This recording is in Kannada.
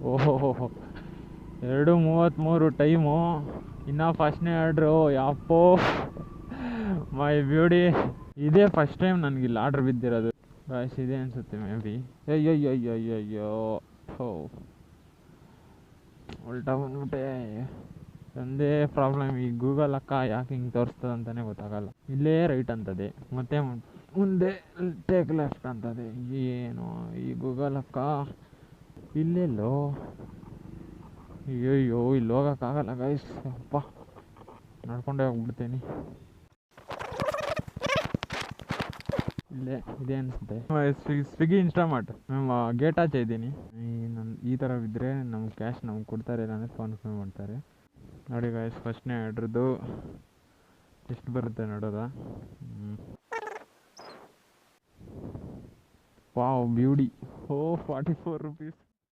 ಓಹೋ 2:33 ಟೈಮು, ಇನ್ನು ಫಸ್ಟ್ನೇ ಆರ್ಡ್ರು. ಯಾಪೋ ಮೈ ಬ್ಯೂಟಿ. ಇದೇ ಫಸ್ಟ್ ಟೈಮ್ ನನಗಿಲ್ಲಿ ಆರ್ಡ್ರ್ ಬಿದ್ದಿರೋದು ಗಾಯ್ಸ್, ಇದೆ ಅನಿಸುತ್ತೆ ಮೇ ಬಿ. ಅಯ್ಯಯ್ಯಯ್ಯಯ್ಯೋ ಹೋ, ಉಲ್ಟಾ ಬಂದ್ಬಿಟ್ಟೆ. ಒಂದೇ ಪ್ರಾಬ್ಲಮ್, ಈ ಗೂಗಲ್ ಅಕ್ಕ ಯಾಕೆ ಹಿಂಗೆ ತೋರಿಸ್ತದೆ ಅಂತಲೇ ಗೊತ್ತಾಗಲ್ಲ. ಇಲ್ಲೇ ರೈಟ್ ಅಂತದೆ, ಮತ್ತೆ ಮುಂದೆ ಟೇಕ್ ಲೆಫ್ಟ್ ಅಂತದೆ. ಏನು ಈ ಗೂಗಲ್ ಅಕ್ಕ ಇಲ್ಲೆಲ್ಲೋ. ಅಯ್ಯಯ್ಯೋ, ಇಲ್ಲಿ ಹೋಗೋಕ್ಕಾಗಲ್ಲ ಗೈಸ್. ಅಪ್ಪ ನಡ್ಕೊಂಡೇ ಹೋಗ್ಬಿಡ್ತೀನಿ. ಇಲ್ಲೇ ಇದೆ ಅನಿಸುತ್ತೆ. ಸ್ವಿಗ್ಗಿ ಇನ್ಸ್ಟಾಮಾರ್ಟ್ ನಮ್ಮ ಗೇಟ್ ಆಚೆ ಇದ್ದೀನಿ. ಈ ಥರ ಬಿದ್ದರೆ ನಮ್ಗೆ ಕ್ಯಾಶ್ ನಮ್ಗೆ ಕೊಡ್ತಾರೆ, ಇಲ್ಲ ಅಂದರೆ ಫೋನ್ ಪೇ ಮಾಡ್ತಾರೆ. ನೋಡಿ ಗಾಯ್ಸ್, ಫಸ್ಟ್ನೇ ಆರ್ಡ್ರದ್ದು ಎಷ್ಟು ಬರುತ್ತೆ ನೋಡೋದಾ. Wow beauty. ಓ 44 rupees.